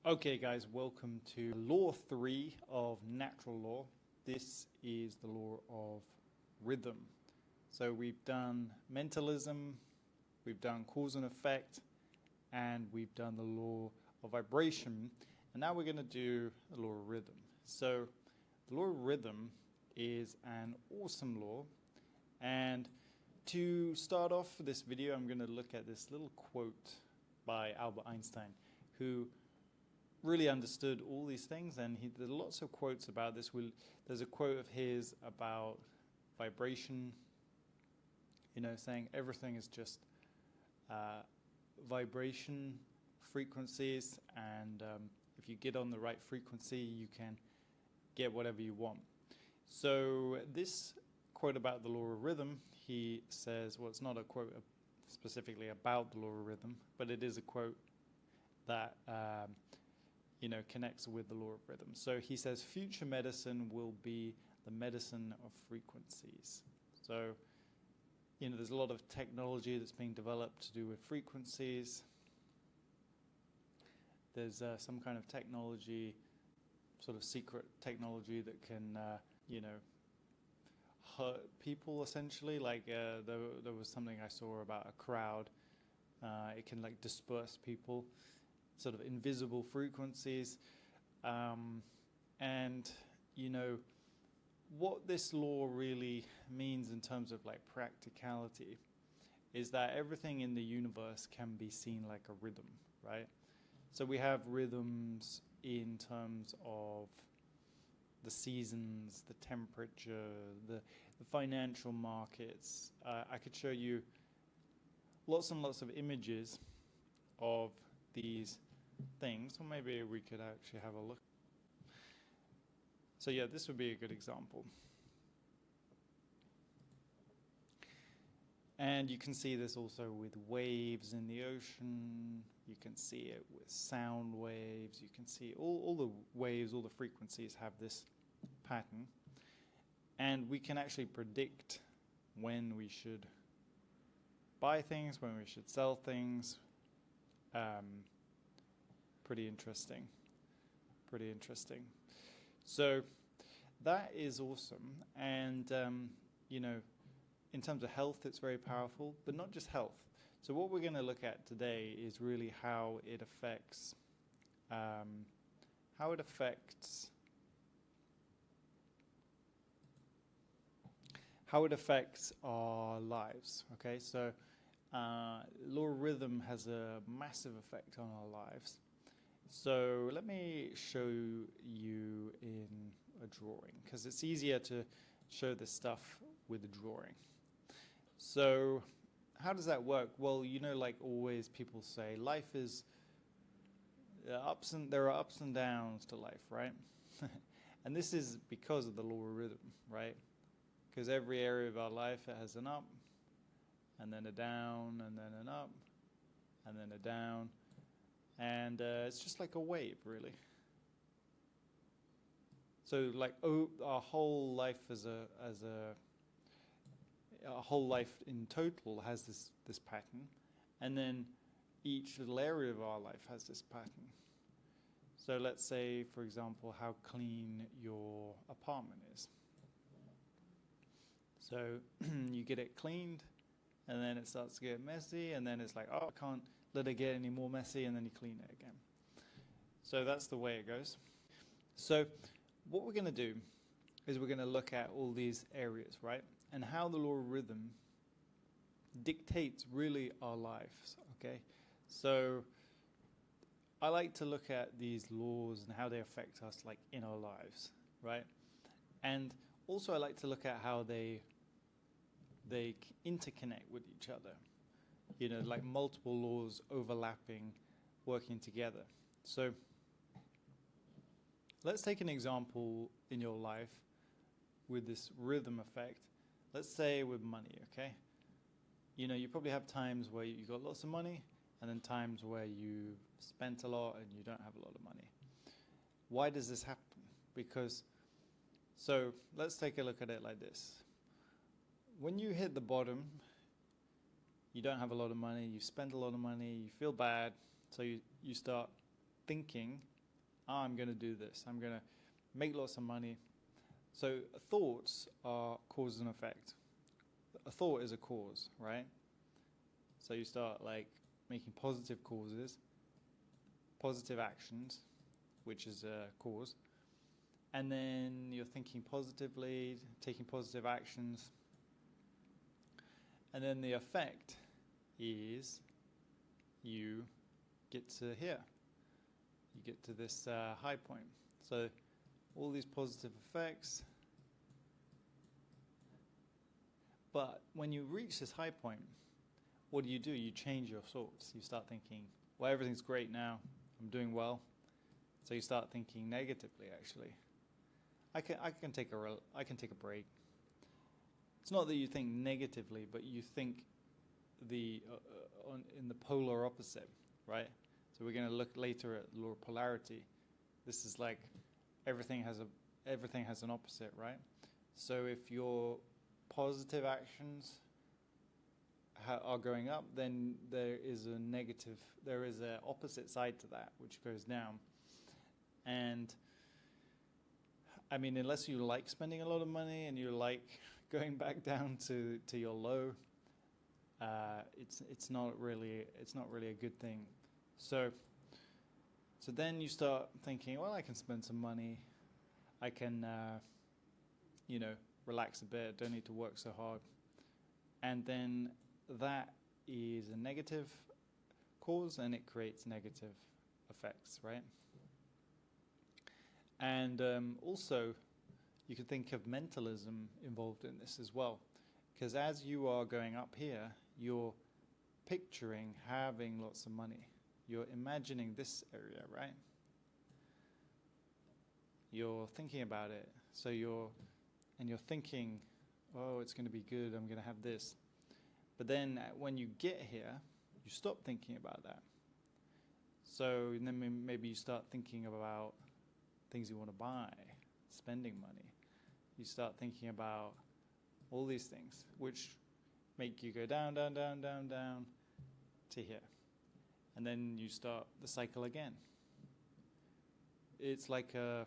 Okay guys, welcome to law 3 of natural law. This is the law of rhythm. So we've done mentalism, we've done cause and effect, and we've done the law of vibration. And now we're going to do the law of rhythm. So the law of rhythm is an awesome law. And to start off this video, I'm going to look at this little quote by Albert Einstein, who really understood all these things, and there's lots of quotes about this. There's a quote of his about vibration, saying everything is just vibration frequencies, and if you get on the right frequency, you can get whatever you want. So this quote about the law of rhythm, he says, well, it's not a quote specifically about the law of rhythm, but it is a quote that connects with the law of rhythm. So he says, future medicine will be the medicine of frequencies. So, there's a lot of technology that's being developed to do with frequencies. There's some kind of technology, sort of secret technology that can, hurt people essentially. Like there was something I saw about a crowd. It can disperse people. Sort of invisible frequencies, and what this law really means in terms of practicality is that everything in the universe can be seen like a rhythm, right? So we have rhythms in terms of the seasons, the temperature, the financial markets. I could show you lots and lots of images of these things, or maybe we could actually have a look. So yeah, this would be a good example. And you can see this also with waves in the ocean. You can see it with sound waves. You can see all the waves, all the frequencies have this pattern. And we can actually predict when we should buy things, when we should sell things. Pretty interesting. So that is awesome. And, in terms of health, it's very powerful, but not just health. So what we're going to look at today is really how it affects our lives. Okay, so law of rhythm has a massive effect on our lives. So let me show you in a drawing, because it's easier to show this stuff with a drawing. So how does that work? Well, always people say life is there are ups and downs to life, right? And this is because of the law of rhythm, right? Because every area of our life, it has an up, and then a down, and then an up, and then a down. And it's just like a wave, really. So our whole life our whole life in total has this pattern, and then each little area of our life has this pattern. So let's say, for example, how clean your apartment is. So you get it cleaned, and then it starts to get messy, and then it's like, oh, I can't let it get any more messy, and then you clean it again. So that's the way it goes. So what we're going to do is we're going to look at all these areas, right? And how the law of rhythm dictates really our lives, okay? So I like to look at these laws and how they affect us in our lives, right? And also I like to look at how they interconnect with each other. Multiple laws overlapping, working together. So let's take an example in your life with this rhythm effect. Let's say with money, okay? You probably have times where you got lots of money, and then times where you spent a lot and you don't have a lot of money. Why does this happen? So let's take a look at it like this. When you hit the bottom, you don't have a lot of money, you spend a lot of money, you feel bad, so you start thinking, I'm going to do this. I'm going to make lots of money. So thoughts are cause and effect. A thought is a cause, right? So you start like making positive causes, positive actions, which is a cause. And then you're thinking positively, taking positive actions. And then the effect is you get to here. You get to this high point. So all these positive effects. But when you reach this high point, what do? You change your thoughts. You start thinking, well, everything's great now. I'm doing well. So you start thinking negatively, actually. I can take a break. It's not that you think negatively, but you think in the polar opposite, right? So we're going to look later at law of polarity. This is like everything has an opposite, right? So if your positive actions are going up, then there is an opposite side to that, which goes down. And I mean, unless you like spending a lot of money and you like going back down to your low, it's not really a good thing. So then you start thinking, well, I can spend some money, I can relax a bit, don't need to work so hard, and then that is a negative cause and it creates negative effects, right? And also, you could think of mentalism involved in this as well. Because as you are going up here, you're picturing having lots of money. You're imagining this area, right? You're thinking about it. So you're thinking, oh, it's going to be good, I'm going to have this. But then when you get here, you stop thinking about that. So then maybe you start thinking about things you want to buy, spending money. You start thinking about all these things, which make you go down, down, down, down, down to here. And then you start the cycle again. It's like a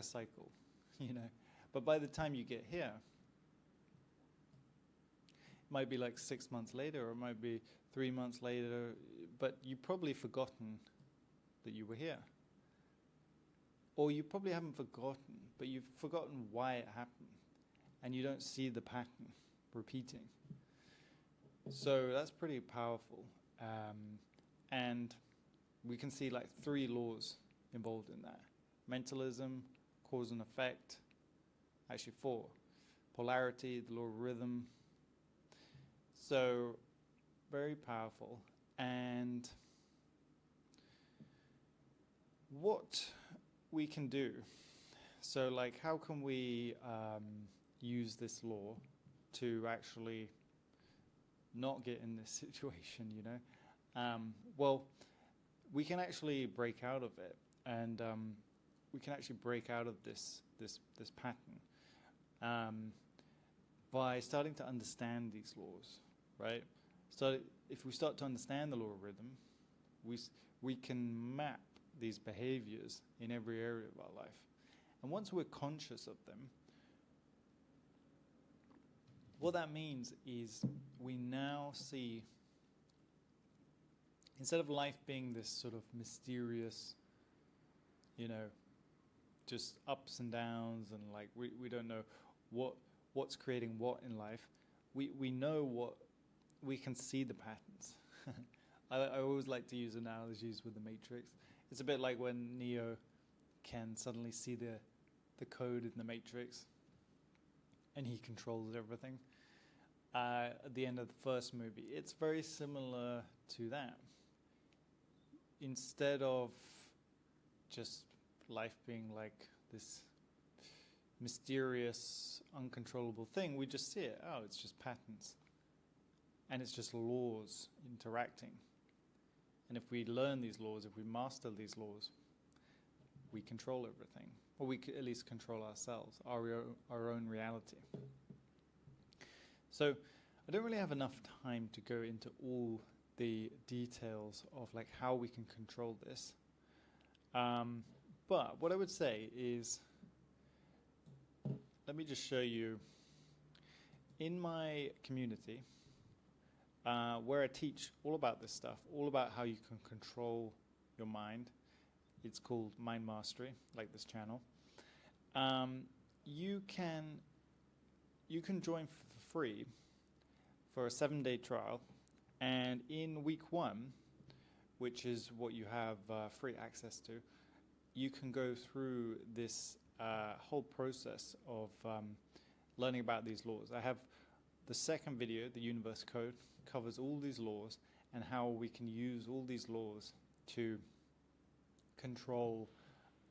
cycle, you know. But by the time you get here, it might be like 6 months later, or it might be 3 months later, but you've probably forgotten that you were here. Or you probably haven't forgotten, but you've forgotten why it happened, and you don't see the pattern repeating. So that's pretty powerful. And we can see like 3 laws involved in that. Mentalism, cause and effect, actually 4. Polarity, the law of rhythm. So very powerful. And what we can do, so like how can we use this law to actually not get in this situation, you know? Well, we can actually break out of it, and we can actually break out of this pattern by starting to understand these laws, right? So if we start to understand the law of rhythm, we can map these behaviors in every area of our life. And once we're conscious of them, what that means is we now see, instead of life being this sort of mysterious, you know, just ups and downs, and like we don't know what's creating what in life, we know what, we can see the patterns. I always like to use analogies with the Matrix. It's a bit like when Neo can suddenly see the code in the Matrix and he controls everything. At the end of the first movie, it's very similar to that. Instead of just life being like this mysterious, uncontrollable thing, we just see it. Oh, it's just patterns. And it's just laws interacting. And if we learn these laws, if we master these laws, we control everything. Or we could at least control ourselves, our own reality. So I don't really have enough time to go into all the details of like how we can control this. But what I would say is, let me just show you in my community where I teach all about this stuff, all about how you can control your mind. It's called Mind Mastery, like this channel. You can join for free for a 7-day trial, and in week 1, which is what you have free access to, you can go through this whole process of learning about these laws. I have the second video, the Universe Code, covers all these laws and how we can use all these laws to control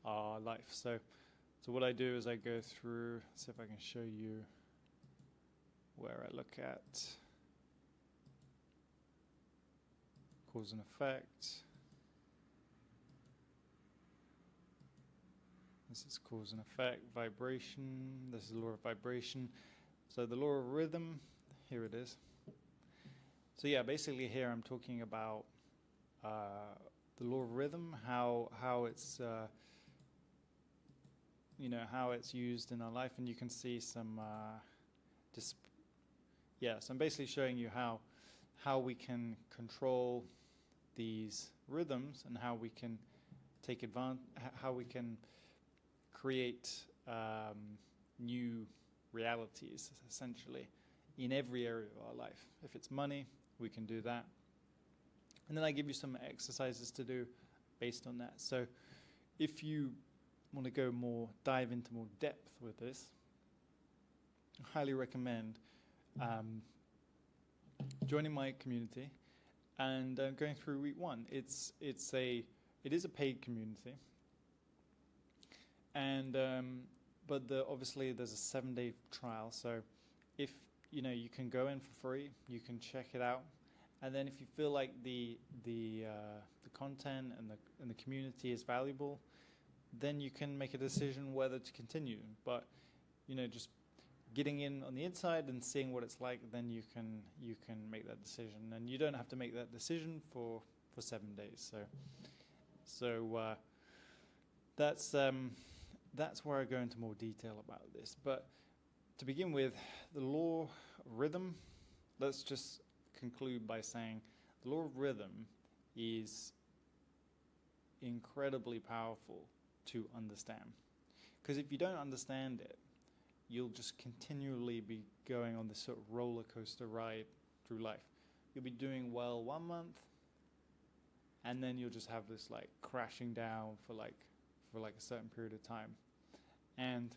our life. So what I do is I go through, see if I can show you where I look at cause and effect. This is cause and effect, vibration. This is law of vibration. So the law of rhythm, here it is. So yeah, basically here I'm talking about the law of rhythm, how it's how it's used in our life, and you can see some so I'm basically showing you how we can control these rhythms and how we can take advantage, how we can create new realities, essentially, in every area of our life. If it's money, we can do that. And then I give you some exercises to do based on that. So if you want to dive into more depth with this, I highly recommend joining my community and going through week 1. It is a paid community, and but obviously there's a 7-day trial. So if you can go in for free, you can check it out, and then if you feel like the content and the community is valuable, then you can make a decision whether to continue. But just getting in on the inside and seeing what it's like, then you can make that decision, and you don't have to make that decision for 7 days. So that's where I go into more detail about this. But to begin with, the law of rhythm, let's just conclude by saying the law of rhythm is incredibly powerful to understand. Because if you don't understand it, you'll just continually be going on this sort of roller coaster ride through life. You'll be doing well 1 month, and then you'll just have this like crashing down for a certain period of time, and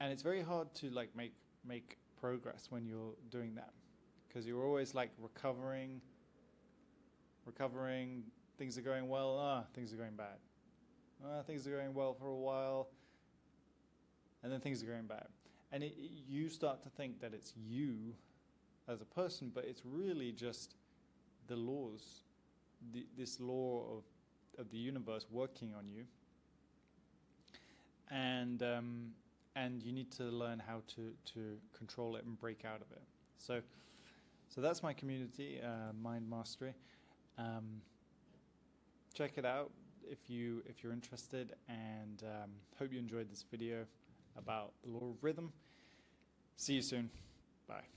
it's very hard to like make progress when you're doing that, because you're always like recovering. Things are going well. Things are going bad. Things are going well for a while, and then things are going bad. And you start to think that it's you as a person, but it's really just the laws, this law of the universe working on you. And you need to learn how to control it and break out of it. So that's my community, Mind Mastery. Check it out if you're interested, and hope you enjoyed this video about the law of rhythm. See you soon. Bye.